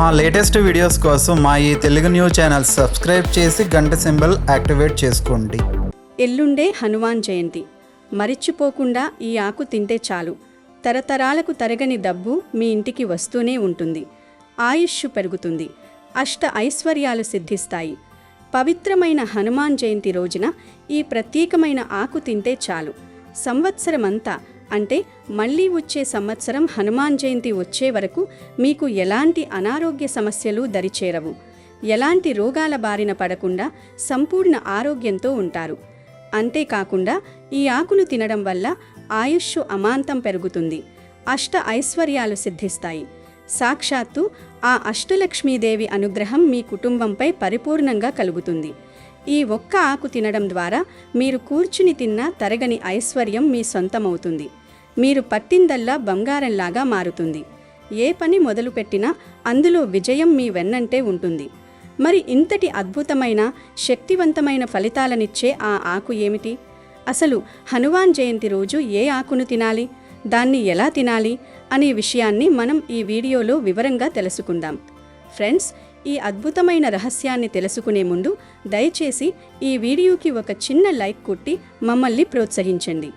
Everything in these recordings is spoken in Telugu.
మా లేటెస్ట్ వీడియోస్ కోసం మా ఈ తెలుగు న్యూస్ ఛానల్ సబ్స్క్రైబ్ చేసి గంట సింబల్ యాక్టివేట్ చేసుకోండి. ఎల్లుండే హనుమాన్ జయంతి. మరిచిపోకుండా ఈ ఆకు తింటే చాలు, తరతరాలకు తరగని డబ్బు మీ ఇంటికి వస్తూనే ఉంటుంది. ఆయుష్ పెరుగుతుంది, అష్ట ఐశ్వర్యాలు సిద్ధిస్తాయి. పవిత్రమైన హనుమాన్ జయంతి రోజున ఈ ప్రత్యేకమైన ఆకు తింటే చాలు, సంవత్సరమంతా అంటే మళ్ళీ వచ్చే సంవత్సరం హనుమాన్ జయంతి వచ్చే వరకు మీకు ఎలాంటి అనారోగ్య సమస్యలు దరిచేరవు. ఎలాంటి రోగాల బారిన పడకుండా సంపూర్ణ ఆరోగ్యంతో ఉంటారు. అంతేకాకుండా ఈ ఆకును తినడం వల్ల ఆయుష్ అమాంతం పెరుగుతుంది, అష్ట ఐశ్వర్యాలు సిద్ధిస్తాయి. సాక్షాత్తు ఆ అష్టలక్ష్మీదేవి అనుగ్రహం మీ కుటుంబంపై పరిపూర్ణంగా కలుగుతుంది. ఈ ఒక్క ఆకు తినడం ద్వారా మీరు కూర్చుని తిన్నా తరగని ఐశ్వర్యం మీ సొంతమవుతుంది. మీరు పట్టిందల్లా బంగారంలాగా మారుతుంది. ఏ పని మొదలుపెట్టినా అందులో విజయం మీ వెన్నంటే ఉంటుంది. మరి ఇంతటి అద్భుతమైన శక్తివంతమైన ఫలితాలనిచ్చే ఆ ఆకు ఏమిటి? అసలు హనుమాన్ జయంతి రోజు ఏ ఆకును తినాలి, దాన్ని ఎలా తినాలి అనే విషయాన్ని మనం ఈ వీడియోలో వివరంగా తెలుసుకుందాం. ఫ్రెండ్స్, ఈ అద్భుతమైన రహస్యాన్ని తెలుసుకునే ముందు దయచేసి ఈ వీడియోకి ఒక చిన్న లైక్ కొట్టి మమ్మల్ని ప్రోత్సహించండి.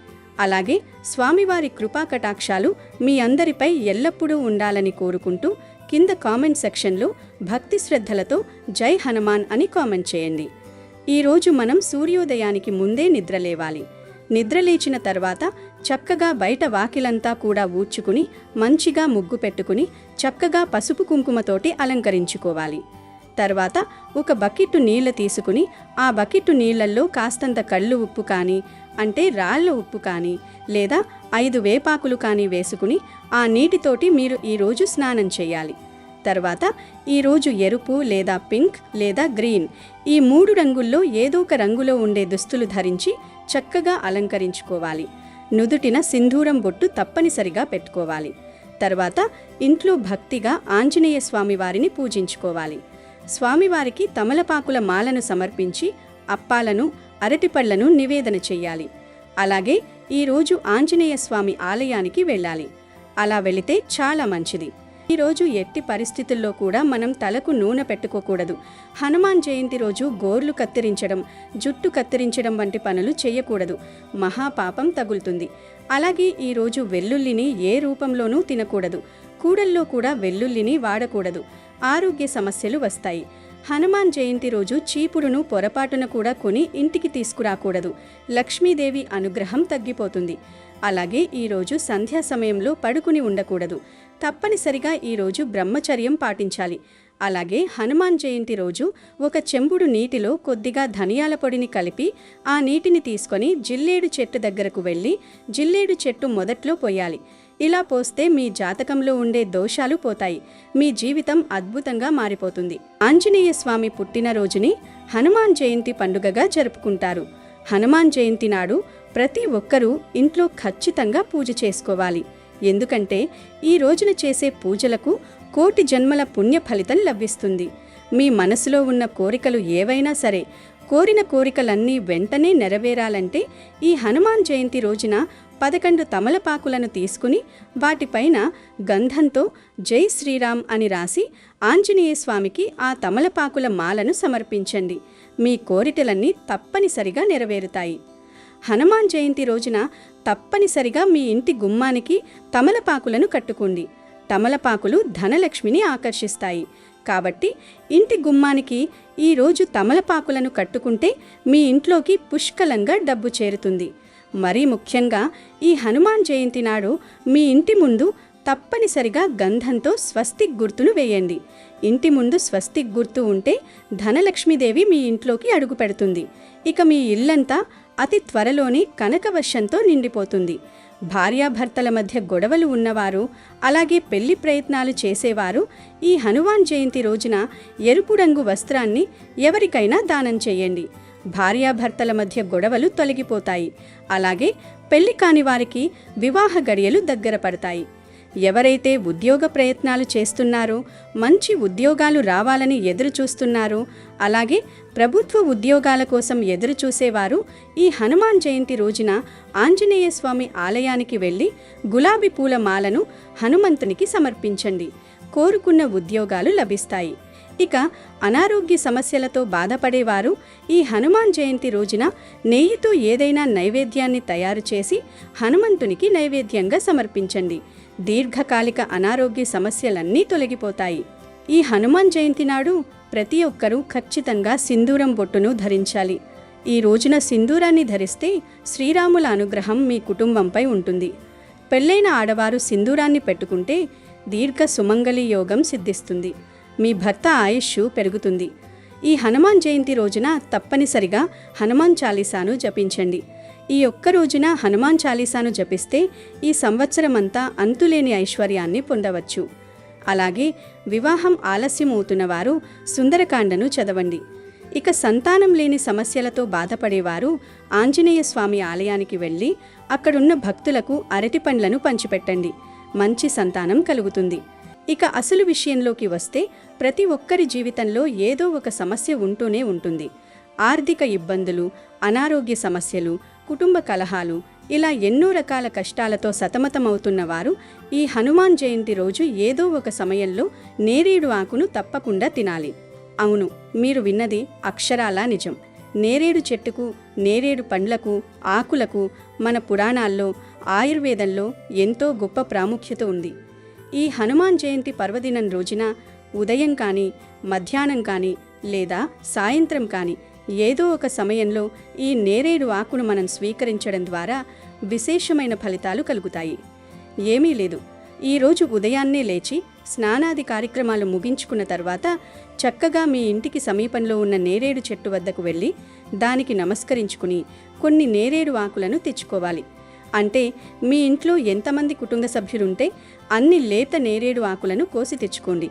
అలాగే స్వామివారి కృపా కటాక్షాలు మీ అందరిపై ఎల్లప్పుడూ ఉండాలని కోరుకుంటూ కింద కామెంట్ సెక్షన్లో భక్తి శ్రద్ధలతో జై హనుమాన్ అని కామెంట్ చేయండి. ఈరోజు మనం సూర్యోదయానికి ముందే నిద్రలేవాలి. నిద్రలేచిన తర్వాత చక్కగా బయట వాకిలంతా కూడా ఊడ్చుకుని మంచిగా ముగ్గు పెట్టుకుని చక్కగా పసుపు కుంకుమతోటి అలంకరించుకోవాలి. తర్వాత ఒక బకెట్టు నీళ్లు తీసుకుని ఆ బకెట్టు నీళ్లల్లో కాస్తంత కళ్ళు ఉప్పు కానీ అంటే రాళ్ళ ఉప్పు కానీ లేదా 5 వేపాకులు కానీ వేసుకుని ఆ నీటితోటి మీరు ఈరోజు స్నానం చేయాలి. తర్వాత ఈరోజు ఎరుపు లేదా పింక్ లేదా గ్రీన్ ఈ 3 రంగుల్లో ఏదో ఒక రంగులో ఉండే దుస్తులు ధరించి చక్కగా అలంకరించుకోవాలి. నుదుటిన సింధూరం బొట్టు తప్పనిసరిగా పెట్టుకోవాలి. తర్వాత ఇంట్లో భక్తిగా ఆంజనేయ స్వామి వారిని పూజించుకోవాలి. స్వామివారికి తమలపాకుల మాలను సమర్పించి అప్పాలను అరటిపళ్లను నివేదన చెయ్యాలి. అలాగే ఈరోజు ఆంజనేయ స్వామి ఆలయానికి వెళ్ళాలి. అలా వెళితే చాలా మంచిది. ఈరోజు ఎట్టి పరిస్థితుల్లో కూడా మనం తలకు నూనె పెట్టుకోకూడదు. హనుమాన్ జయంతి రోజు గోర్లు కత్తిరించడం, జుట్టు కత్తిరించడం వంటి పనులు చేయకూడదు, మహాపాపం తగులుతుంది. అలాగే ఈరోజు వెల్లుల్లిని ఏ రూపంలోనూ తినకూడదు. కూడల్లో కూడా వెల్లుల్లిని వాడకూడదు, ఆరోగ్య సమస్యలు వస్తాయి. హనుమాన్ జయంతి రోజు చీపురును పొరపాటున కూడా కొని ఇంటికి తీసుకురాకూడదు, లక్ష్మీదేవి అనుగ్రహం తగ్గిపోతుంది. అలాగే ఈరోజు సంధ్యా సమయంలో పడుకుని ఉండకూడదు. తప్పనిసరిగా ఈరోజు బ్రహ్మచర్యం పాటించాలి. అలాగే హనుమాన్ జయంతి రోజు ఒక చెంబుడు నీటిలో కొద్దిగా ధనియాల పొడిని కలిపి ఆ నీటిని తీసుకొని జిల్లేడు చెట్టు దగ్గరకు వెళ్ళి జిల్లేడు చెట్టు మొదట్లో పోయాలి. ఇలా పోస్తే మీ జాతకంలో ఉండే దోషాలు పోతాయి, మీ జీవితం అద్భుతంగా మారిపోతుంది. ఆంజనేయ స్వామి పుట్టినరోజుని హనుమాన్ జయంతి పండుగగా జరుపుకుంటారు. హనుమాన్ జయంతి నాడు ప్రతి ఒక్కరూ ఇంట్లో ఖచ్చితంగా పూజ చేసుకోవాలి. ఎందుకంటే ఈ రోజున చేసే పూజలకు కోటి జన్మల పుణ్య ఫలితం లభిస్తుంది. మీ మనసులో ఉన్న కోరికలు ఏవైనా సరే, కోరిన కోరికలన్నీ వెంటనే నెరవేరాలంటే ఈ హనుమాన్ జయంతి రోజున 11 తమలపాకులను తీసుకుని వాటిపైన గంధంతో జై శ్రీరామ్ అని రాసి ఆంజనేయ స్వామికి ఆ తమలపాకుల మాలను సమర్పించండి. మీ కోరికలన్నీ తప్పనిసరిగా నెరవేరుతాయి. హనుమాన్ జయంతి రోజున తప్పనిసరిగా మీ ఇంటి గుమ్మానికి తమలపాకులను కట్టుకోండి. తమలపాకులు ధనలక్ష్మిని ఆకర్షిస్తాయి. కాబట్టి ఇంటి గుమ్మానికి ఈరోజు తమలపాకులను కట్టుకుంటే మీ ఇంట్లోకి పుష్కలంగా డబ్బు చేరుతుంది. మరీ ముఖ్యంగా ఈ హనుమాన్ జయంతి నాడు మీ ఇంటి ముందు తప్పనిసరిగా గంధంతో స్వస్తిక్ గుర్తును వేయండి. ఇంటి ముందు స్వస్తిక్ గుర్తు ఉంటే ధనలక్ష్మీదేవి మీ ఇంట్లోకి అడుగు పెడుతుంది. ఇక మీ ఇల్లంతా అతి త్వరలోనే కనకవర్షంతో నిండిపోతుంది. భార్యాభర్తల మధ్య గొడవలు ఉన్నవారు, అలాగే పెళ్లి ప్రయత్నాలు చేసేవారు ఈ హనుమాన్ జయంతి రోజున ఎరుపు రంగు వస్త్రాన్ని ఎవరికైనా దానం చేయండి. భార్యాభర్తల మధ్య గొడవలు తొలగిపోతాయి. అలాగే పెళ్లి కాని వారికి వివాహ గడియలు దగ్గర పడతాయి. ఎవరైతే ఉద్యోగ ప్రయత్నాలు చేస్తున్నారో, మంచి ఉద్యోగాలు రావాలని ఎదురు చూస్తున్నారో, అలాగే ప్రభుత్వ ఉద్యోగాల కోసం ఎదురు చూసేవారు ఈ హనుమాన్ జయంతి రోజున ఆంజనేయ స్వామి ఆలయానికి వెళ్ళి గులాబీ పూల మాలను హనుమంతునికి సమర్పించండి. కోరుకున్న ఉద్యోగాలు లభిస్తాయి. ఇక అనారోగ్య సమస్యలతో బాధపడేవారు ఈ హనుమాన్ జయంతి రోజున నెయ్యితో ఏదైనా నైవేద్యాన్ని తయారు చేసి హనుమంతునికి నైవేద్యంగా సమర్పించండి. దీర్ఘకాలిక అనారోగ్య సమస్యలన్నీ తొలగిపోతాయి. ఈ హనుమాన్ జయంతి నాడు ప్రతి ఒక్కరూ ఖచ్చితంగా సింధూరం బొట్టును ధరించాలి. ఈ రోజున సింధూరాన్ని ధరిస్తే శ్రీరాముల అనుగ్రహం మీ కుటుంబంపై ఉంటుంది. పెళ్ళైన ఆడవారు సింధూరాన్ని పెట్టుకుంటే దీర్ఘ సుమంగళి యోగం సిద్ధిస్తుంది. మీ భర్త ఆయుష్ పెరుగుతుంది. ఈ హనుమాన్ జయంతి రోజున తప్పనిసరిగా హనుమాన్ చాలీసాను జపించండి. ఈ ఒక్క రోజున హనుమాన్ చాలీసాను జపిస్తే ఈ సంవత్సరమంతా అంతులేని ఐశ్వర్యాన్ని పొందవచ్చు. అలాగే వివాహం ఆలస్యం అవుతున్న వారు సుందరకాండను చదవండి. ఇక సంతానం లేని సమస్యలతో బాధపడేవారు ఆంజనేయ స్వామి ఆలయానికి వెళ్ళి అక్కడున్న భక్తులకు అరటి పండ్లను పంచిపెట్టండి. మంచి సంతానం కలుగుతుంది. ఇక అసలు విషయంలోకి వస్తే ప్రతి ఒక్కరి జీవితంలో ఏదో ఒక సమస్య ఉంటూనే ఉంటుంది. ఆర్థిక ఇబ్బందులు, అనారోగ్య సమస్యలు, కుటుంబ కలహాలు, ఇలా ఎన్నో రకాల కష్టాలతో సతమతమవుతున్న వారు ఈ హనుమాన్ జయంతి రోజు ఏదో ఒక సమయంలో నేరేడు ఆకును తప్పకుండా తినాలి. అవును, మీరు విన్నది అక్షరాలా నిజం. నేరేడు చెట్టుకు, నేరేడు పండ్లకు, ఆకులకు మన పురాణాల్లో, ఆయుర్వేదంలో ఎంతో గొప్ప ప్రాముఖ్యత ఉంది. ఈ హనుమాన్ జయంతి పర్వదినం రోజున ఉదయం కానీ, మధ్యాహ్నం కానీ, లేదా సాయంత్రం కానీ ఏదో ఒక సమయంలో ఈ నేరేడు ఆకును మనం స్వీకరించడం ద్వారా విశేషమైన ఫలితాలు కలుగుతాయి. ఏమీ లేదు, ఈరోజు ఉదయాన్నే లేచి స్నానాది కార్యక్రమాలు ముగించుకున్న తర్వాత చక్కగా మీ ఇంటికి సమీపంలో ఉన్న నేరేడు చెట్టు వద్దకు వెళ్ళి దానికి నమస్కరించుకుని కొన్ని నేరేడు ఆకులను తెచ్చుకోవాలి. అంటే మీ ఇంట్లో ఎంతమంది కుటుంబ సభ్యులుంటే అన్ని లేత నేరేడు ఆకులను కోసి తెచ్చుకోండి.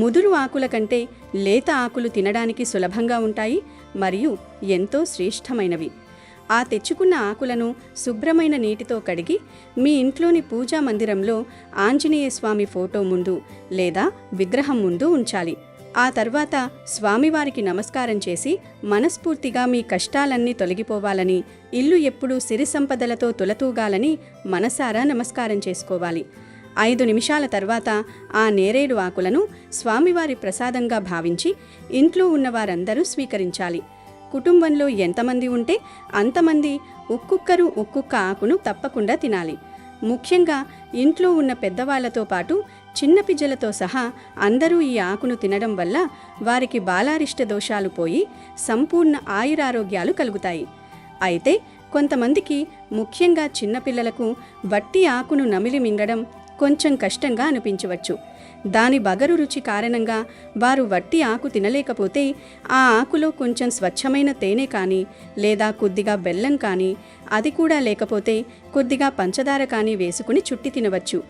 ముదురు ఆకుల కంటే లేత ఆకులు తినడానికి సులభంగా ఉంటాయి మరియు ఎంతో శ్రేష్టమైనవి. ఆ తెచ్చుకున్న ఆకులను శుభ్రమైన నీటితో కడిగి మీ ఇంట్లోని పూజా మందిరంలో ఆంజనేయ స్వామి ఫోటో ముందు లేదా విగ్రహం ముందు ఉంచాలి. ఆ తర్వాత స్వామివారికి నమస్కారం చేసి మనస్ఫూర్తిగా మీ కష్టాలన్నీ తొలగిపోవాలని, ఇల్లు ఎప్పుడూ సిరి సంపదలతో తులతూగాలని మనసారా నమస్కారం చేసుకోవాలి. 5 నిమిషాల తర్వాత ఆ నేరేడు ఆకులను స్వామివారి ప్రసాదంగా భావించి ఇంట్లో ఉన్నవారందరూ స్వీకరించాలి. కుటుంబంలో ఎంతమంది ఉంటే అంతమంది ఒక్కొక్కరు ఒక్కొక్క ఆకును తప్పకుండా తినాలి. ముఖ్యంగా ఇంట్లో ఉన్న పెద్దవాళ్లతో పాటు చిన్న పిజ్జలతో సహా అందరూ ఈ ఆకును తినడం వల్ల వారికి బాలారిష్ట దోషాలు పోయి సంపూర్ణ ఆయురారోగ్యాలు కలుగుతాయి. అయితే కొంతమందికి, ముఖ్యంగా చిన్నపిల్లలకు వట్టి ఆకును నమిలి మింగడం కొంచెం కష్టంగా అనిపించవచ్చు. దాని బగరు రుచి కారణంగా వారు వట్టి ఆకు తినలేకపోతే ఆ ఆకులో కొంచెం స్వచ్ఛమైన తేనె కానీ, లేదా కొద్దిగా బెల్లం కానీ, అది కూడా లేకపోతే కొద్దిగా పంచదార కానీ వేసుకుని చుట్టి తినవచ్చు.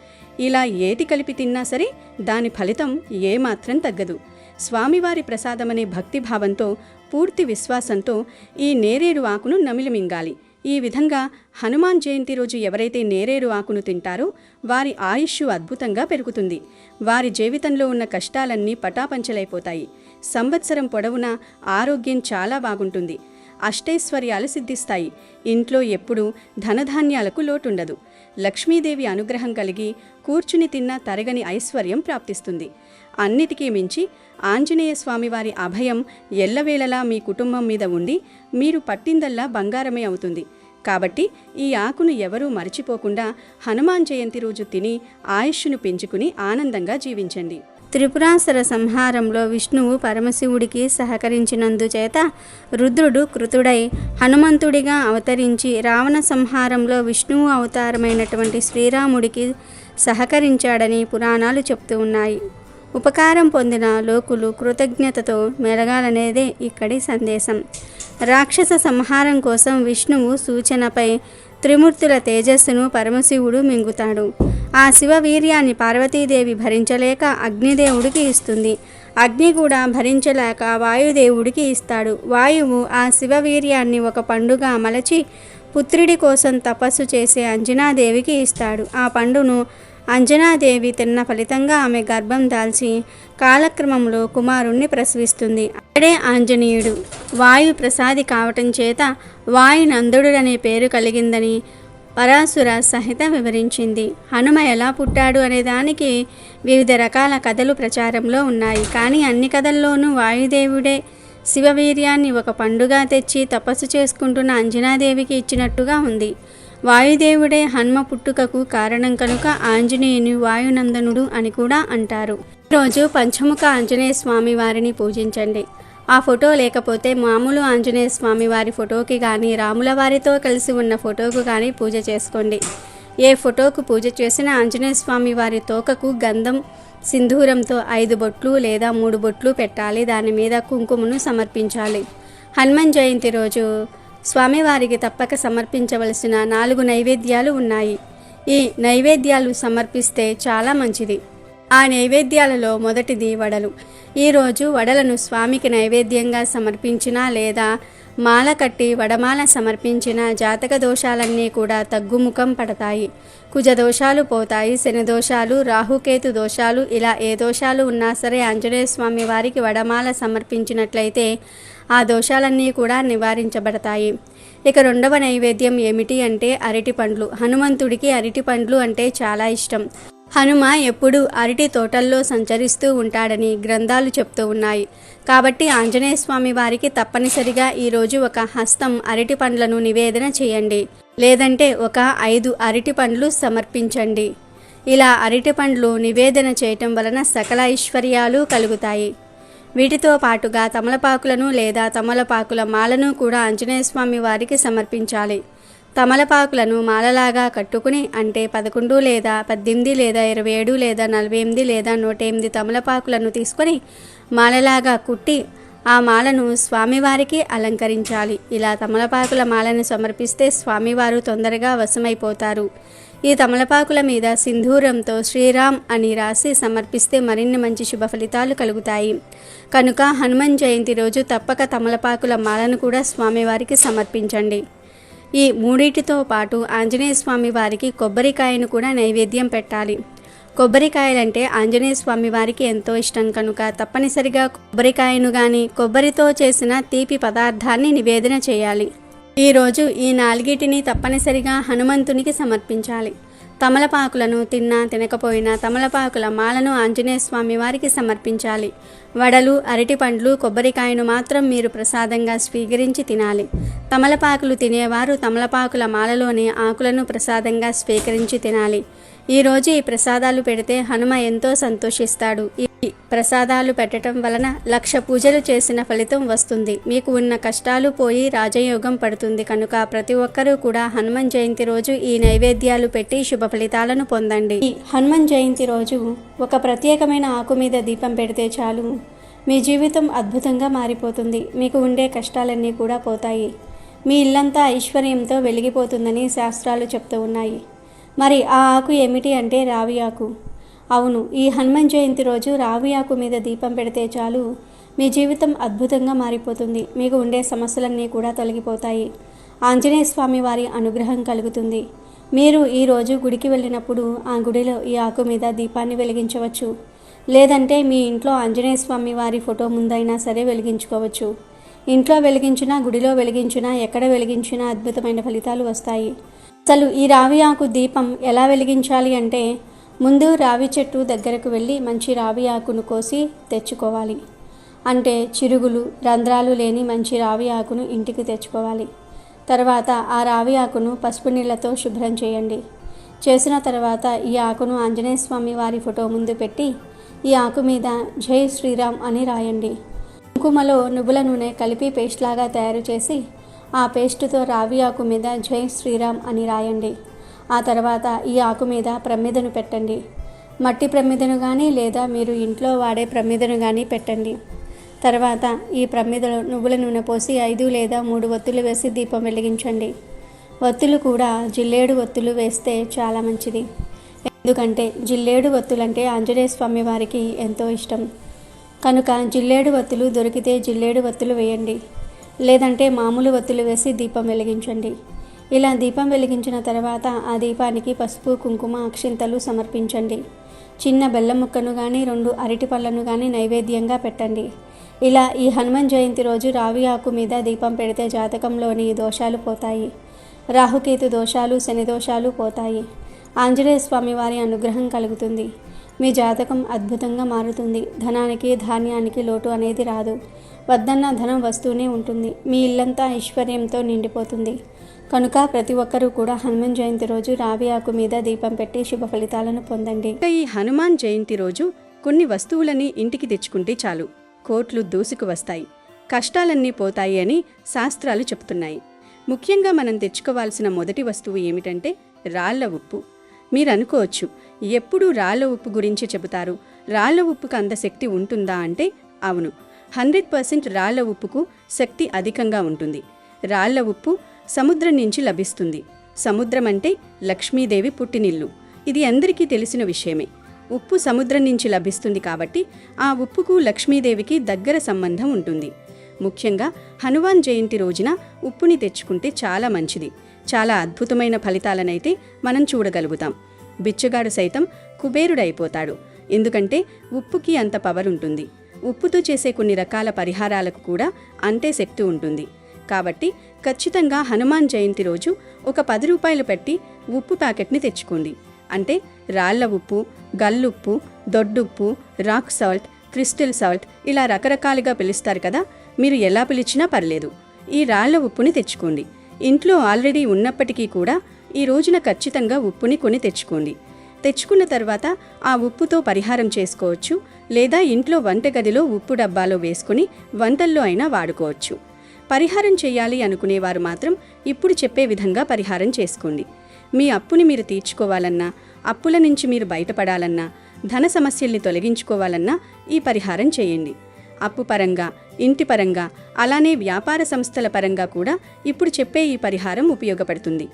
ఇలా ఏది కలిపి తిన్నా సరే దాని ఫలితం ఏమాత్రం తగ్గదు. స్వామివారి ప్రసాదమనే భక్తిభావంతో, పూర్తి విశ్వాసంతో ఈ నేరేడు ఆకును నమిలి మింగాలి. ఈ విధంగా హనుమాన్ జయంతి రోజు ఎవరైతే నేరేడు ఆకును తింటారో వారి ఆయుష్ అద్భుతంగా పెరుగుతుంది. వారి జీవితంలో ఉన్న కష్టాలన్నీ పటాపంచలైపోతాయి. సంవత్సరం పొడవునా ఆరోగ్యం చాలా బాగుంటుంది. అష్టైశ్వర్యాలు సిద్ధిస్తాయి. ఇంట్లో ఎప్పుడూ ధనధాన్యాలకు లోటుండదు. లక్ష్మీదేవి అనుగ్రహం కలిగి కూర్చుని తిన్నా తరగని ఐశ్వర్యం ప్రాప్తిస్తుంది. అన్నిటికీ మించి ఆంజనేయ స్వామివారి అభయం ఎల్లవేళలా మీ కుటుంబం మీద ఉండి మీరు పట్టిందల్లా బంగారమే అవుతుంది. కాబట్టి ఈ ఆకును ఎవరూ మరిచిపోకుండా హనుమాన్ జయంతి రోజు తిని ఆయుష్ను పెంచుకుని ఆనందంగా జీవించండి. త్రిపురాసుర సంహారంలో విష్ణువు పరమశివుడికి సహకరించినందుచేత రుద్రుడు కృతుడై హనుమంతుడిగా అవతరించి రావణ సంహారంలో విష్ణువు అవతారమైనటువంటి శ్రీరాముడికి సహకరించాడని పురాణాలు చెప్తూ ఉన్నాయి. ఉపకారం పొందిన లోకులు కృతజ్ఞతతో మెలగాలనేదే ఇక్కడి సందేశం. రాక్షస సంహారం కోసం విష్ణువు సూచనపై త్రిమూర్తుల తేజస్సును పరమశివుడు మింగుతాడు. ఆ శివ వీర్యాన్ని పార్వతీదేవి భరించలేక అగ్నిదేవుడికి ఇస్తుంది. అగ్ని కూడా భరించలేక వాయుదేవుడికి ఇస్తాడు. వాయువు ఆ శివ వీర్యాన్ని ఒక పండుగ మలచి పుత్రుడి కోసం తపస్సు చేసే అంజనాదేవికి ఇస్తాడు. ఆ పండును అంజనాదేవి తిన్న ఫలితంగా ఆమె గర్భం దాల్చి కాలక్రమంలో కుమారుణ్ణి ప్రసవిస్తుంది. అక్కడే ఆంజనేయుడు వాయు ప్రసాది కావటం చేత వాయునందుడు అనే పేరు కలిగిందని పరాశుర సంహిత వివరించింది. హనుమ ఎలా పుట్టాడు అనే దానికి వివిధ రకాల కథలు ప్రచారంలో ఉన్నాయి. కానీ అన్ని కథల్లోనూ వాయుదేవుడే శివవీర్యాన్ని ఒక పండుగ తెచ్చి తపస్సు చేసుకుంటున్న అంజనాదేవికి ఇచ్చినట్టుగా ఉంది. వాయుదేవుడే హనుమ పుట్టుకకు కారణం కనుక ఆంజనేయుని వాయునందనుడు అని కూడా అంటారు. ఈరోజు పంచముఖ ఆంజనేయ స్వామి వారిని పూజించండి. ఆ ఫోటో లేకపోతే మామూలు ఆంజనేయ స్వామి వారి ఫోటోకి కానీ రాముల వారితో కలిసి ఉన్న ఫోటోకు కానీ పూజ చేసుకోండి. ఏ ఫోటోకు పూజ చేసినా ఆంజనేయ స్వామి వారి తోకకు గంధం సింధూరంతో 5 బొట్లు లేదా 3 బొట్లు పెట్టాలి. దాని మీద కుంకుమను సమర్పించాలి. హనుమాన్ జయంతి రోజు స్వామివారికి తప్పక సమర్పించవలసిన 4 నైవేద్యాలు ఉన్నాయి. ఈ నైవేద్యాలు సమర్పిస్తే చాలా మంచిది. ఆ నైవేద్యాలలో మొదటిది వడలు. ఈరోజు వడలను స్వామికి నైవేద్యంగా సమర్పించినా లేదా మాల కట్టి వడమాల సమర్పించిన జాతక దోషాలన్నీ కూడా తగ్గుముఖం పడతాయి. కుజ దోషాలు పోతాయి. శని దోషాలు, రాహుకేతు దోషాలు, ఇలా ఏ దోషాలు ఉన్నా సరే ఆంజనేయ స్వామి వారికి వడమాల సమర్పించినట్లయితే ఆ దోషాలన్నీ కూడా నివారించబడతాయి. ఇక రెండవ నైవేద్యం ఏమిటి అంటే అరటి పండ్లు. హనుమంతుడికి అరటి పండ్లు అంటే చాలా ఇష్టం. హనుమ ఎప్పుడూ అరటి తోటల్లో సంచరిస్తూ ఉంటాడని గ్రంథాలు చెప్తూ ఉన్నాయి. కాబట్టి ఆంజనేయ స్వామి వారికి తప్పనిసరిగా ఈరోజు ఒక హస్తం అరటి పండ్లను నివేదన చేయండి. లేదంటే ఒక 5 అరటి పండ్లు సమర్పించండి. ఇలా అరటి పండ్లు నివేదన చేయటం వలన సకల ఐశ్వర్యాలు కలుగుతాయి. వీటితో పాటుగా తమలపాకులను లేదా తమలపాకుల మాలను కూడా ఆంజనేయ స్వామి వారికి సమర్పించాలి. తమలపాకులను మాలలాగా కట్టుకుని అంటే 11 లేదా 18 లేదా 27 లేదా 48 లేదా 108 తమలపాకులను తీసుకొని మాలలాగా కుట్టి ఆ మాలను స్వామివారికి అలంకరించాలి. ఇలా తమలపాకుల మాలను సమర్పిస్తే స్వామివారు తొందరగా వశమైపోతారు. ఈ తమలపాకుల మీద సింధూరంతో శ్రీరామ్ అని రాసి సమర్పిస్తే మరిన్ని మంచి శుభ ఫలితాలు కలుగుతాయి. కనుక హనుమాన్ జయంతి రోజు తప్పక తమలపాకుల మాలను కూడా స్వామివారికి సమర్పించండి. ఈ మూడింటితో పాటు ఆంజనేయ స్వామి వారికి కొబ్బరికాయను కూడా నైవేద్యం పెట్టాలి. కొబ్బరికాయలంటే ఆంజనేయ స్వామి వారికి ఎంతో ఇష్టం కనుక తప్పనిసరిగా కొబ్బరికాయను కానీ కొబ్బరితో చేసిన తీపి పదార్థాన్ని నివేదన చేయాలి. ఈరోజు ఈ 4టిని తప్పనిసరిగా హనుమంతునికి సమర్పించాలి. తమలపాకులను తిన్నా తినకపోయినా తమలపాకుల మాలను ఆంజనేయ స్వామి వారికి సమర్పించాలి. వడలు, అరటి పండ్లు, కొబ్బరికాయను మాత్రం మీరు ప్రసాదంగా స్వీకరించి తినాలి. తమలపాకులు తినేవారు తమలపాకుల మాలలోని ఆకులను ప్రసాదంగా స్వీకరించి తినాలి. ఈరోజు ఈ ప్రసాదాలు పెడితే హనుమ ఎంతో సంతోషిస్తాడు. ఈ ప్రసాదాలు పెట్టడం వలన 1,00,000 పూజలు చేసిన ఫలితం వస్తుంది. మీకు ఉన్న కష్టాలు పోయి రాజయోగం పడుతుంది. కనుక ప్రతి ఒక్కరూ కూడా హనుమాన్ జయంతి రోజు ఈ నైవేద్యాలు పెట్టి శుభ ఫలితాలను పొందండి. ఈ హనుమాన్ జయంతి రోజు ఒక ప్రత్యేకమైన ఆకు మీద దీపం పెడితే చాలు, మీ జీవితం అద్భుతంగా మారిపోతుంది. మీకు ఉండే కష్టాలన్నీ కూడా పోతాయి. మీ ఇల్లంతా ఐశ్వర్యంతో వెలిగిపోతుందని శాస్త్రాలు చెప్తూ ఉన్నాయి. మరి ఆ ఆకు ఏమిటి అంటే రావి ఆకు. అవును, ఈ హనుమాన్ జయంతి రోజు రావి ఆకు మీద దీపం పెడితే చాలు, మీ జీవితం అద్భుతంగా మారిపోతుంది. మీకు ఉండే సమస్యలన్నీ కూడా తొలగిపోతాయి. ఆంజనేయ స్వామి వారి అనుగ్రహం కలుగుతుంది. మీరు ఈరోజు గుడికి వెళ్ళినప్పుడు ఆ గుడిలో ఈ ఆకు మీద దీపాన్ని వెలిగించవచ్చు. లేదంటే మీ ఇంట్లో ఆంజనేయ స్వామి వారి ఫోటో ముందైనా సరే వెలిగించుకోవచ్చు. ఇంట్లో వెలిగించినా గుడిలో వెలిగించినా ఎక్కడ వెలిగించినా అద్భుతమైన ఫలితాలు వస్తాయి. అసలు ఈ రావి ఆకు దీపం ఎలా వెలిగించాలి అంటే ముందు రావి చెట్టు దగ్గరకు వెళ్ళి మంచి రావి ఆకును కోసి తెచ్చుకోవాలి. అంటే చిరుగులు, రంధ్రాలు లేని మంచి రావి ఆకును ఇంటికి తెచ్చుకోవాలి. తర్వాత ఆ రావి ఆకును పసుపు నీళ్లతో శుభ్రం చేయండి. చేసిన తర్వాత ఈ ఆకును ఆంజనేయ స్వామి వారి ఫోటో ముందు పెట్టి ఈ ఆకు మీద జై శ్రీరామ్ అని రాయండి. కుంకుమలో నువ్వుల నూనె కలిపి పేస్ట్ లాగా తయారు చేసి ఆ పేస్టుతో రావి ఆకు మీద జై శ్రీరామ్ అని రాయండి. ఆ తర్వాత ఈ ఆకు మీద ప్రమిదను పెట్టండి. మట్టి ప్రమిదను కానీ లేదా మీరు ఇంట్లో వాడే ప్రమిదను కానీ పెట్టండి. తర్వాత ఈ ప్రమిదలో నువ్వుల నూనె పోసి 5 లేదా 3 ఒత్తులు వేసి దీపం వెలిగించండి. ఒత్తులు కూడా జిల్లేడు ఒత్తులు వేస్తే చాలా మంచిది. ఎందుకంటే జిల్లేడు ఒత్తులంటే ఆంజనేయ స్వామి వారికి ఎంతో ఇష్టం. కనుక జిల్లేడు ఒత్తులు దొరికితే జిల్లేడు ఒత్తులు వేయండి. లేదంటే మామూలు ఒత్తులు వేసి దీపం వెలిగించండి. ఇలా దీపం వెలిగించిన తర్వాత ఆ దీపానికి పసుపు, కుంకుమ, అక్షింతలు సమర్పించండి. చిన్న బెల్లం ముక్కను కానీ 2 అరటి పళ్ళను కానీ నైవేద్యంగా పెట్టండి. ఇలా ఈ హనుమాన్ జయంతి రోజు రావి ఆకు మీద దీపం పెడితే జాతకంలోని దోషాలు పోతాయి. రాహుకేతు దోషాలు, శని దోషాలు పోతాయి. ఆంజనేయ స్వామి వారి అనుగ్రహం కలుగుతుంది. మీ జాతకం అద్భుతంగా మారుతుంది. ధనానికి, ధాన్యానికి లోటు అనేది రాదు. వద్దన్న ధనం వస్తూనే ఉంటుంది. మీ ఇల్లంతా ఐశ్వర్యంతో నిండిపోతుంది. కనుక ప్రతి ఒక్కరూ కూడా హనుమాన్ జయంతి రోజు రావి ఆకు మీద దీపం పెట్టి శుభ ఫలితాలను పొందండి. ఈ హనుమాన్ జయంతి రోజు కొన్ని వస్తువులని ఇంటికి తెచ్చుకుంటే చాలు, కోట్లు దూసుకు వస్తాయి, కష్టాలన్నీ పోతాయి అని శాస్త్రాలు చెప్తున్నాయి. ముఖ్యంగా మనం తెచ్చుకోవాల్సిన మొదటి వస్తువు ఏమిటంటే రాళ్ల ఉప్పు. మీరు అనుకోవచ్చు, ఎప్పుడూ రాళ్ల ఉప్పు గురించి చెబుతారు, రాళ్ల ఉప్పుకు అంత శక్తి ఉంటుందా అంటే అవును, 100% రాళ్ల ఉప్పుకు శక్తి అధికంగా ఉంటుంది. రాళ్ల ఉప్పు సముద్రం నుంచి లభిస్తుంది. సముద్రం అంటే లక్ష్మీదేవి పుట్టినిల్లు. ఇది అందరికీ తెలిసిన విషయమే. ఉప్పు సముద్రం నుంచి లభిస్తుంది కాబట్టి ఆ ఉప్పుకు లక్ష్మీదేవికి దగ్గర సంబంధం ఉంటుంది. ముఖ్యంగా హనుమాన్ జయంతి రోజున ఉప్పుని తెచ్చుకుంటే చాలా మంచిది. చాలా అద్భుతమైన ఫలితాలనైతే మనం చూడగలుగుతాం. బిచ్చగాడు సైతం కుబేరుడైపోతాడు. ఎందుకంటే ఉప్పుకి అంత పవర్ ఉంటుంది. ఉప్పుతో చేసే కొన్ని రకాల పరిహారాలకు కూడా అంతే శక్తి ఉంటుంది. కాబట్టి ఖచ్చితంగా హనుమాన్ జయంతి రోజు ఒక 10 రూపాయలు పెట్టి ఉప్పు ప్యాకెట్ని తెచ్చుకోండి. అంటే రాళ్ల ఉప్పు, గల్లుప్పు, దొడ్డుప్పు, రాక్ సాల్ట్, క్రిస్టల్ సాల్ట్ ఇలా రకరకాలుగా పిలుస్తారు కదా, మీరు ఎలా పిలిచినా పర్లేదు. ఈ రాళ్ల ఉప్పుని తెచ్చుకోండి. ఇంట్లో ఆల్రెడీ ఉన్నప్పటికీ కూడా ఈ రోజున ఖచ్చితంగా ఉప్పుని కొని తెచ్చుకోండి. తెచ్చుకున్న తర్వాత ఆ ఉప్పుతో పరిహారం చేసుకోవచ్చు, లేదా ఇంట్లో వంటగదిలో ఉప్పు డబ్బాలో వేసుకుని వంటల్లో అయినా వాడుకోవచ్చు. పరిహారం చేయాలి అనుకునేవారు మాత్రం ఇప్పుడు చెప్పే విధంగా పరిహారం చేసుకోండి. మీ అప్పుని మీరు తీర్చుకోవాలన్నా, అప్పుల నుంచి మీరు బయటపడాలన్నా, ధన సమస్యల్ని తొలగించుకోవాలన్నా ఈ పరిహారం చేయండి. అప్పు పరంగా, ఇంటి పరంగా, అలానే వ్యాపార సంస్థల పరంగా కూడా ఇప్పుడు చెప్పే ఈ పరిహారం ఉపయోగపడుతుంది.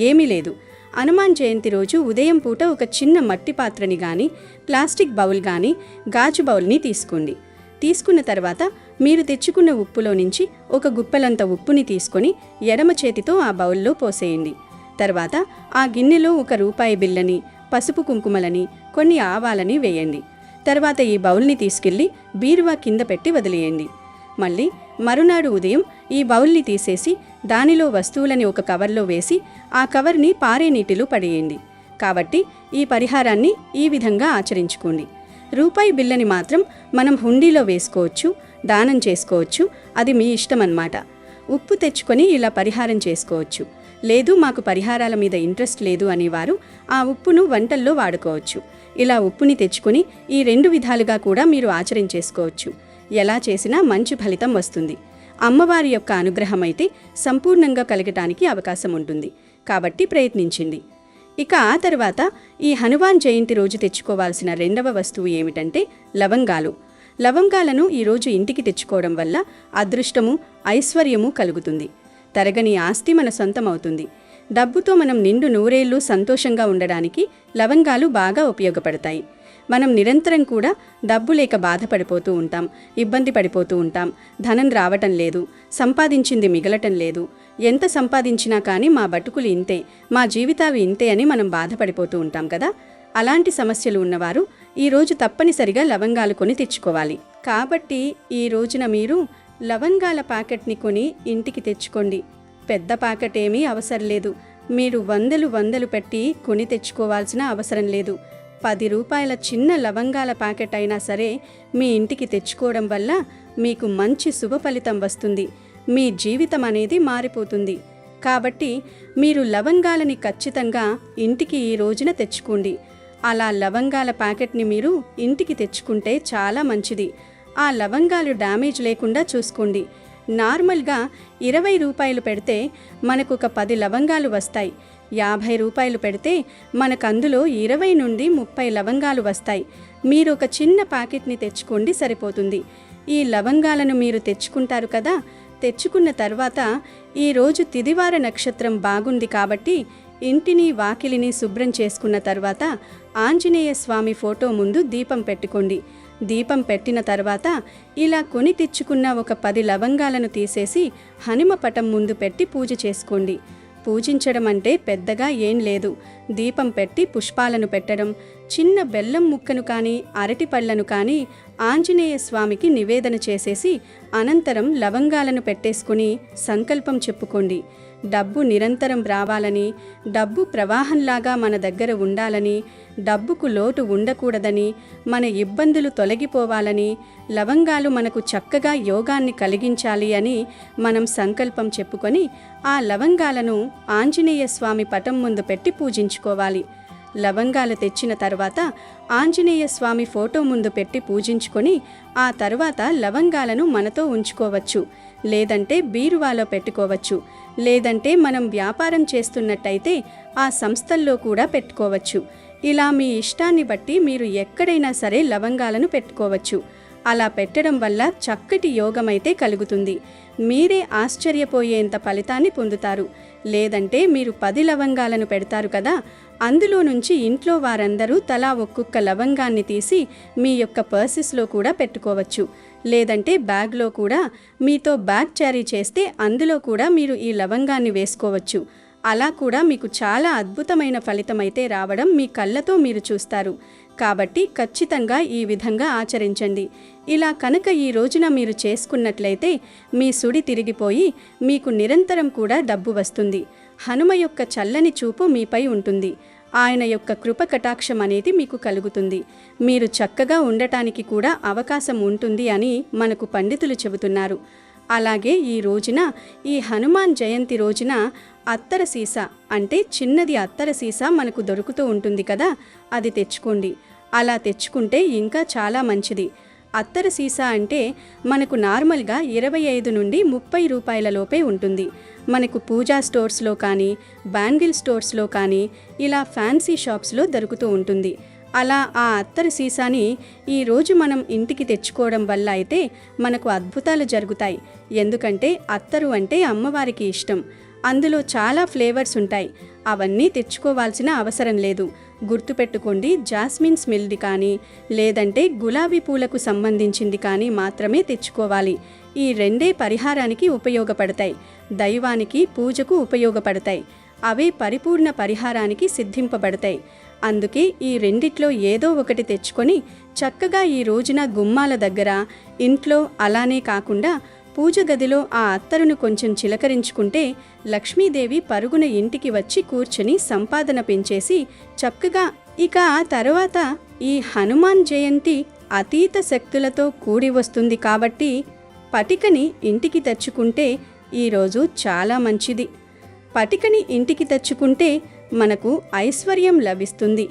ఏమీ లేదు, హనుమాన్ జయంతి రోజు ఉదయం పూట ఒక చిన్న మట్టి పాత్రని కానీ, ప్లాస్టిక్ బౌల్ కానీ, గాజు బౌల్ని తీసుకోండి. తీసుకున్న తర్వాత మీరు తెచ్చుకున్న ఉప్పులో నుంచి ఒక గుప్పెలంత ఉప్పుని తీసుకొని ఎడమ చేతితో ఆ బౌల్లో పోసేయండి. తర్వాత ఆ గిన్నెలో ఒక రూపాయి బిళ్ళని, పసుపు కుంకుమలని, కొన్ని ఆవాలని వేయండి. తర్వాత ఈ బౌల్ని తీసుకెళ్లి బీరువా కింద పెట్టి వదిలేయండి. మళ్ళీ మరునాడు ఉదయం ఈ బౌల్ని తీసేసి దానిలో వస్తువులని ఒక కవర్లో వేసి ఆ కవర్ని పారే నీటిలో పడేయండి. కాబట్టి ఈ పరిహారాన్ని ఈ విధంగా ఆచరించుకోండి. రూపాయి బిళ్ళని మాత్రం మనం హుండీలో వేసుకోవచ్చు, దానం చేసుకోవచ్చు, అది మీ ఇష్టం అన్నమాట. ఉప్పు తెచ్చుకొని ఇలా పరిహారం చేసుకోవచ్చు. లేదు మాకు పరిహారాల మీద ఇంట్రెస్ట్ లేదు అనేవారు ఆ ఉప్పును వంటల్లో వాడుకోవచ్చు. ఇలా ఉప్పుని తెచ్చుకొని ఈ 2 విధాలుగా కూడా మీరు ఆచరించేసుకోవచ్చు. ఎలా చేసినా మంచి ఫలితం వస్తుంది. అమ్మవారి యొక్క అనుగ్రహం అయితే సంపూర్ణంగా కలగటానికి అవకాశం ఉంటుంది. కాబట్టి ప్రయత్నించండి. ఇక ఆ తర్వాత ఈ హనుమాన్ జయంతి రోజు తెచ్చుకోవాల్సిన 2వ వస్తువు ఏమిటంటే లవంగాలు. లవంగాలను ఈరోజు ఇంటికి తెచ్చుకోవడం వల్ల అదృష్టము, ఐశ్వర్యము కలుగుతుంది. తరగని ఆస్తి మన సొంతమవుతుంది. డబ్బుతో మనం నిండు నూరేళ్లు సంతోషంగా ఉండడానికి లవంగాలు బాగా ఉపయోగపడతాయి. మనం నిరంతరం కూడా డబ్బు లేక బాధపడిపోతూ ఉంటాం, ఇబ్బంది పడిపోతూ ఉంటాం. ధనం రావటం లేదు, సంపాదించింది మిగలటం లేదు, ఎంత సంపాదించినా కానీ మా బతుకులు ఇంతే, మా జీవితాలు ఇంతే అని మనం బాధపడిపోతూ ఉంటాం కదా. అలాంటి సమస్యలు ఉన్నవారు ఈరోజు తప్పనిసరిగా లవంగాలు కొని తెచ్చుకోవాలి. కాబట్టి ఈ రోజున మీరు లవంగాల ప్యాకెట్ని కొని ఇంటికి తెచ్చుకోండి. పెద్ద ప్యాకెట్ ఏమీ అవసరం లేదు. మీరు వందలు పెట్టి కొని తెచ్చుకోవాల్సిన అవసరం లేదు. 10 రూపాయల చిన్న లవంగాల ప్యాకెట్ అయినా సరే మీ ఇంటికి తెచ్చుకోవడం వల్ల మీకు మంచి శుభ ఫలితం వస్తుంది. మీ జీవితం అనేది మారిపోతుంది. కాబట్టి మీరు లవంగాలని ఖచ్చితంగా ఇంటికి ఈ రోజున తెచ్చుకోండి. అలా లవంగాల ప్యాకెట్ని మీరు ఇంటికి తెచ్చుకుంటే చాలా మంచిది. ఆ లవంగాలు డ్యామేజ్ లేకుండా చూసుకోండి. నార్మల్గా 20 రూపాయలు పెడితే మనకు ఒక 10 లవంగాలు వస్తాయి. 50 రూపాయలు పెడితే మనకు అందులో 20 నుండి 30 లవంగాలు వస్తాయి. మీరు ఒక చిన్న ప్యాకెట్ని తెచ్చుకోండి, సరిపోతుంది. ఈ లవంగాలను మీరు తెచ్చుకుంటారు కదా. తెచ్చుకున్న తర్వాత ఈరోజు తిదివార నక్షత్రం బాగుంది కాబట్టి ఇంటిని వాకిలిని శుభ్రం చేసుకున్న తర్వాత ఆంజనేయ స్వామి ఫోటో ముందు దీపం పెట్టుకోండి. దీపం పెట్టిన తర్వాత ఇలా కొని తెచ్చుకున్న ఒక 10 లవంగాలను తీసేసి హనుమ పటం ముందు పెట్టి పూజ చేసుకోండి. పూజించడం అంటే పెద్దగా ఏం లేదు. దీపం పెట్టి పుష్పాలను పెట్టడం, చిన్న బెల్లం ముక్కను కానీ అరటి పళ్ళను కానీ ఆంజనేయ స్వామికి నివేదన చేసేసి అనంతరం లవంగాలను పెట్టేసుకుని సంకల్పం చెప్పుకోండి. డబ్బు నిరంతరం రావాలని, డబ్బు ప్రవాహంలాగా మన దగ్గర ఉండాలని, డబ్బుకు లోటు ఉండకూడదని, మన ఇబ్బందులు తొలగిపోవాలని, లవంగాలు మనకు చక్కగా యోగాన్ని కలిగించాలి అని మనం సంకల్పం చెప్పుకొని ఆ లవంగాలను ఆంజనేయ స్వామి పటం ముందు పెట్టి పూజించుకోవాలి. లవంగాలు తెచ్చిన తర్వాత ఆంజనేయ స్వామి ఫోటో ముందు పెట్టి పూజించుకొని ఆ తర్వాత లవంగాలను మనతో ఉంచుకోవచ్చు, లేదంటే బీరువాలో పెట్టుకోవచ్చు, లేదంటే మనం వ్యాపారం చేస్తున్నట్టయితే ఆ సంస్థల్లో కూడా పెట్టుకోవచ్చు. ఇలా మీ ఇష్టాన్ని బట్టి మీరు ఎక్కడైనా సరే లవంగాలను పెట్టుకోవచ్చు. అలా పెట్టడం వల్ల చక్కటి యోగమైతే కలుగుతుంది. మీరే ఆశ్చర్యపోయేంత ఫలితాన్ని పొందుతారు. లేదంటే మీరు 10 లవంగాలను పెడతారు కదా, అందులో నుంచి ఇంట్లో వారందరూ తలా ఒక్కొక్క లవంగాన్ని తీసి మీ యొక్క పర్సెస్లో కూడా పెట్టుకోవచ్చు, లేదంటే బ్యాగ్లో కూడా మీతో బ్యాగ్ క్యారీ చేస్తే అందులో కూడా మీరు ఈ లవంగాన్ని వేసుకోవచ్చు. అలా కూడా మీకు చాలా అద్భుతమైన ఫలితమైతే రావడం మీ కళ్ళతో మీరు చూస్తారు. కాబట్టి ఖచ్చితంగా ఈ విధంగా ఆచరించండి. ఇలా కనుక ఈ రోజున మీరు చేసుకున్నట్లయితే మీ సుడి తిరిగిపోయి మీకు నిరంతరం కూడా డబ్బు వస్తుంది. హనుమ యొక్క చల్లని చూపు మీపై ఉంటుంది. ఆయన యొక్క కృప కటాక్షం అనేది మీకు కలుగుతుంది. మీరు చక్కగా ఉండటానికి కూడా అవకాశం ఉంటుంది అని మనకు పండితులు చెబుతున్నారు. అలాగే ఈ రోజున, ఈ హనుమాన్ జయంతి రోజున అత్తర సీసా అంటే చిన్నది అత్తర సీసా మనకు దొరుకుతూ ఉంటుంది కదా, అది తెచ్చుకోండి. అలా తెచ్చుకుంటే ఇంకా చాలా మంచిది. అత్తర సీసా అంటే మనకు నార్మల్గా 25 నుండి 30 రూపాయల లోపే ఉంటుంది. మనకు పూజా స్టోర్స్లో కానీ, బ్యాంగిల్ స్టోర్స్లో కానీ, ఇలా ఫ్యాన్సీ షాప్స్లో దొరుకుతూ ఉంటుంది. అలా ఆ అత్తర సీసాని ఈరోజు మనం ఇంటికి తెచ్చుకోవడం వల్ల అయితే మనకు అద్భుతాలు జరుగుతాయి. ఎందుకంటే అత్తరు అంటే అమ్మవారికి ఇష్టం. అందులో చాలా ఫ్లేవర్స్ ఉంటాయి. అవన్నీ తెచ్చుకోవాల్సిన అవసరం లేదు. గుర్తుపెట్టుకోండి, జాస్మిన్ స్మెల్ది కానీ, లేదంటే గులాబీ పూలకు సంబంధించింది కానీ మాత్రమే తెచ్చుకోవాలి. ఈ రెండే పరిహారానికి ఉపయోగపడతాయి. దైవానికి, పూజకు ఉపయోగపడతాయి. అవే పరిపూర్ణ పరిహారానికి సిద్ధింపబడతాయి. అందుకే ఈ రెండిట్లో ఏదో ఒకటి తెచ్చుకొని చక్కగా ఈ రోజున గుమ్మాల దగ్గర, ఇంట్లో, అలానే కాకుండా పూజ గదిలో ఆ అత్తరును కొంచెం చిలకరించుకుంటే లక్ష్మీదేవి పరుగున ఇంటికి వచ్చి కూర్చొని సంపాదన పెంచేసి చక్కగా. ఇక ఆ తర్వాత ఈ హనుమాన్ జయంతి అతీత శక్తులతో కూడి వస్తుంది కాబట్టి పటికని ఇంటికి తెచ్చుకుంటే ఈరోజు చాలా మంచిది. పటికని ఇంటికి తెచ్చుకుంటే మనకు ఐశ్వర్యం లభిస్తుంది.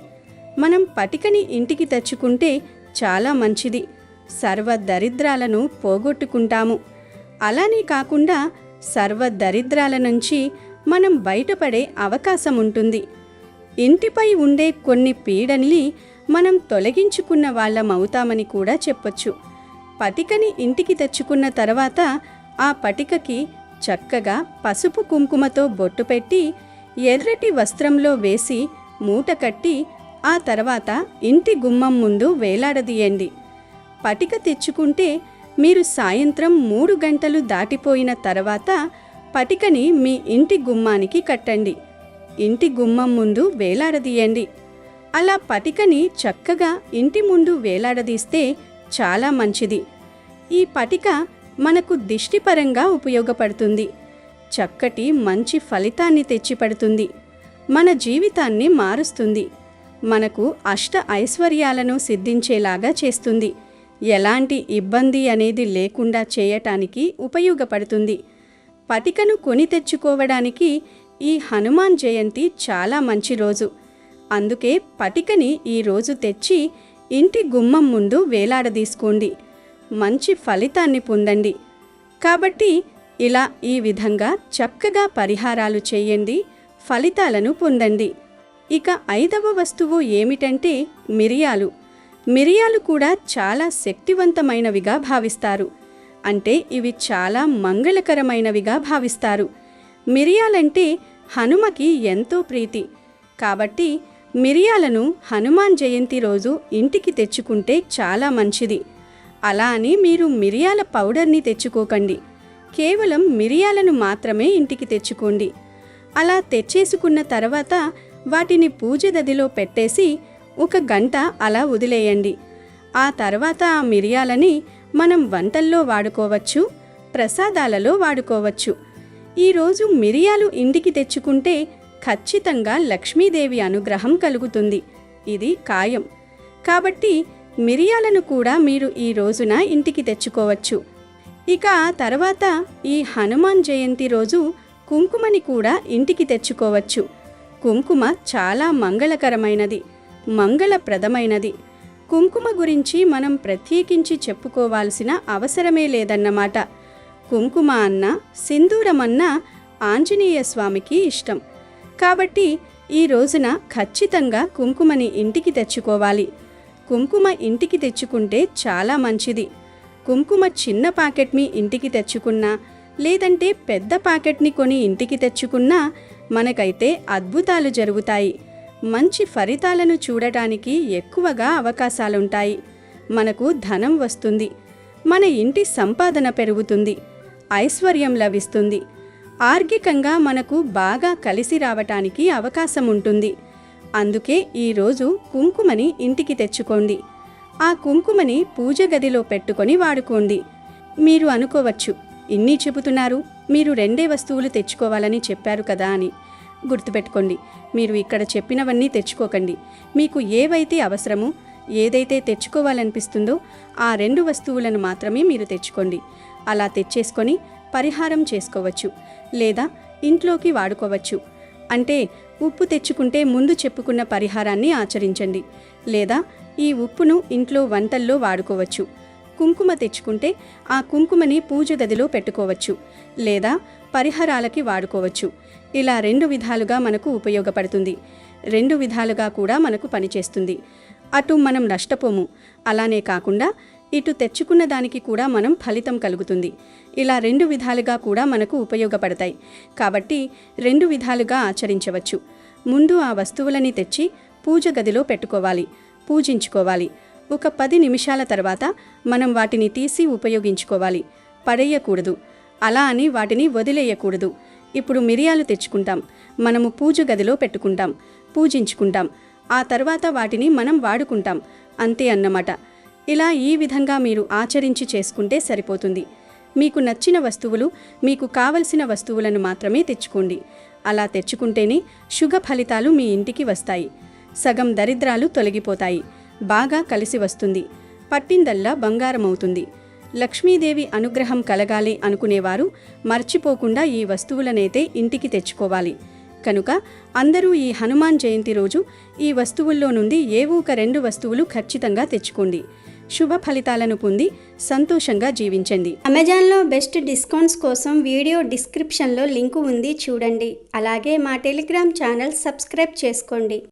మనం పటికని ఇంటికి తెచ్చుకుంటే చాలా మంచిది. సర్వ దరిద్రాలను పోగొట్టుకుంటాము. అలానే కాకుండా సర్వ దరిద్రాల నుంచి మనం బయటపడే అవకాశం ఉంటుంది. ఇంటిపై ఉండే కొన్ని పీడల్ని మనం తొలగించుకున్న వాళ్ళమవుతామని కూడా చెప్పొచ్చు. పటికని ఇంటికి తెచ్చుకున్న తర్వాత ఆ పటికకి చక్కగా పసుపు కుంకుమతో బొట్టు పెట్టి ఎర్రటి వస్త్రంలో వేసి మూట కట్టి ఆ తర్వాత ఇంటి గుమ్మం ముందు వేలాడదీయండి. పటిక తెచ్చుకుంటే మీరు సాయంత్రం 3 గంటలు దాటిపోయిన తర్వాత పటికని మీ ఇంటి గుమ్మానికి కట్టండి. ఇంటి గుమ్మం ముందు వేలాడదీయండి. అలా పటికని చక్కగా ఇంటి ముందు వేలాడదీస్తే చాలా మంచిది. ఈ పటిక మనకు దిష్టిపరంగా ఉపయోగపడుతుంది. చక్కటి మంచి ఫలితాన్ని తెచ్చిపెడుతుంది. మన జీవితాన్ని మారుస్తుంది. మనకు అష్ట ఐశ్వర్యాలను సిద్ధించేలాగా చేస్తుంది. ఎలాంటి ఇబ్బంది అనేది లేకుండా చేయటానికి ఉపయోగపడుతుంది. పటికను కొని తెచ్చుకోవడానికి ఈ హనుమాన్ జయంతి చాలా మంచి రోజు. అందుకే పటికని ఈరోజు తెచ్చి ఇంటి గుమ్మం ముందు వేలాడదీసుకోండి. మంచి ఫలితాన్ని పొందండి. కాబట్టి ఇలా ఈ విధంగా చక్కగా పరిహారాలు చేయండి, ఫలితాలను పొందండి. ఇక 5వ వస్తువు ఏమిటంటే మిరియాలు. మిరియాలు కూడా చాలా శక్తివంతమైనవిగా భావిస్తారు. అంటే ఇవి చాలా మంగళకరమైనవిగా భావిస్తారు. మిరియాలంటే హనుమకి ఎంతో ప్రీతి. కాబట్టి మిరియాలను హనుమాన్ జయంతి రోజు ఇంటికి తెచ్చుకుంటే చాలా మంచిది. అలా అని మీరు మిరియాల పౌడర్ని తెచ్చుకోకండి. కేవలం మిరియాలను మాత్రమే ఇంటికి తెచ్చుకోండి. అలా తెచ్చేసుకున్న తర్వాత వాటిని పూజ గదిలో పెట్టేసి 1 గంట అలా వదిలేయండి. ఆ తర్వాత ఆ మిరియాలని మనం వంటల్లో వాడుకోవచ్చు, ప్రసాదాలలో వాడుకోవచ్చు. ఈరోజు మిరియాలు ఇంటికి తెచ్చుకుంటే ఖచ్చితంగా లక్ష్మీదేవి అనుగ్రహం కలుగుతుంది. ఇది ఖాయం. కాబట్టి మిరియాలను కూడా మీరు ఈ రోజున ఇంటికి తెచ్చుకోవచ్చు. ఇక తర్వాత ఈ హనుమాన్ జయంతి రోజు కుంకుమని కూడా ఇంటికి తెచ్చుకోవచ్చు. కుంకుమ చాలా మంగళకరమైనది, మంగళప్రదమైనది. కుంకుమ గురించి మనం ప్రత్యేకించి చెప్పుకోవాల్సిన అవసరమే లేదన్నమాట. కుంకుమ అన్నా సింధూరమన్నా ఆంజనేయ స్వామికి ఇష్టం. కాబట్టి ఈ రోజున ఖచ్చితంగా కుంకుమని ఇంటికి తెచ్చుకోవాలి. కుంకుమ ఇంటికి తెచ్చుకుంటే చాలా మంచిది. కుంకుమ చిన్న ప్యాకెట్ని ఇంటికి తెచ్చుకున్నా, లేదంటే పెద్ద ప్యాకెట్ని కొని ఇంటికి తెచ్చుకున్నా మనకైతే అద్భుతాలు జరుగుతాయి. మంచి ఫలితాలను చూడటానికి ఎక్కువగా అవకాశాలుంటాయి. మనకు ధనం వస్తుంది, మన ఇంటి సంపాదన పెరుగుతుంది, ఐశ్వర్యం లభిస్తుంది. ఆర్థికంగా మనకు బాగా కలిసి రావటానికి అవకాశం ఉంటుంది. అందుకే ఈరోజు కుంకుమని ఇంటికి తెచ్చుకోండి. ఆ కుంకుమని పూజ గదిలో పెట్టుకొని వాడుకోండి. మీరు అనుకోవచ్చు, ఇన్ని చెబుతున్నారు, మీరు 2 వస్తువులు తెచ్చుకోవాలని చెప్పారు కదా అని. గుర్తుపెట్టుకోండి, మీరు ఇక్కడ చెప్పినవన్నీ తెచ్చుకోకండి. మీకు ఏవైతే అవసరమో, ఏదైతే తెచ్చుకోవాలనిపిస్తుందో ఆ 2 వస్తువులను మాత్రమే మీరు తెచ్చుకోండి. అలా తెచ్చేసుకొని పరిహారం చేసుకోవచ్చు, లేదా ఇంట్లోకి వాడుకోవచ్చు. అంటే ఉప్పు తెచ్చుకుంటే ముందు చెప్పుకున్న పరిహారాన్ని ఆచరించండి, లేదా ఈ ఉప్పును ఇంట్లో వంటల్లో వాడుకోవచ్చు. కుంకుమ తెచ్చుకుంటే ఆ కుంకుమని పూజ గదిలో పెట్టుకోవచ్చు, లేదా పరిహారాలకి వాడుకోవచ్చు. ఇలా 2 విధాలుగా మనకు ఉపయోగపడుతుంది. 2 విధాలుగా కూడా మనకు పనిచేస్తుంది. అటు మనం నష్టపోము, అలానే కాకుండా ఇటు తెచ్చుకున్న దానికి కూడా మనం ఫలితం కలుగుతుంది. ఇలా 2 విధాలుగా కూడా మనకు ఉపయోగపడతాయి. కాబట్టి 2 విధాలుగా ఆచరించవచ్చు. ముందు ఆ వస్తువులని తెచ్చి పూజ గదిలో పెట్టుకోవాలి, పూజించుకోవాలి. ఒక 10 నిమిషాల తర్వాత మనం వాటిని తీసి ఉపయోగించుకోవాలి, పడేయకూడదు. అలా అని వాటిని వదిలేయకూడదు. ఇప్పుడు మిరియాలు తెచ్చుకుంటాం, మనము పూజ గదిలో పెట్టుకుంటాం, పూజించుకుంటాం. ఆ తర్వాత వాటిని మనం వాడుకుంటాం, అంతే అన్నమాట. ఇలా ఈ విధంగా మీరు ఆచరించి చేసుకుంటే సరిపోతుంది. మీకు నచ్చిన వస్తువులు, మీకు కావలసిన వస్తువులను మాత్రమే తెచ్చుకోండి. అలా తెచ్చుకుంటేనే శుభ ఫలితాలు మీ ఇంటికి వస్తాయి. సగం దరిద్రాలు తొలగిపోతాయి, బాగా కలిసి వస్తుంది, పట్టిందల్లా బంగారం అవుతుంది. లక్ష్మీదేవి అనుగ్రహం కలగాలి అనుకునేవారు మర్చిపోకుండా ఈ వస్తువులనైతే ఇంటికి తెచ్చుకోవాలి. కనుక అందరూ ఈ హనుమాన్ జయంతి రోజు ఈ వస్తువుల్లో నుండి ఏవో ఒక 2 వస్తువులు ఖచ్చితంగా తెచ్చుకోండి. శుభ ఫలితాలను పొంది సంతోషంగా జీవించండి. అమెజాన్లో బెస్ట్ డిస్కౌంట్స్ కోసం వీడియో డిస్క్రిప్షన్లో లింకు ఉంది, చూడండి. అలాగే మా టెలిగ్రామ్ ఛానల్ సబ్స్క్రైబ్ చేసుకోండి.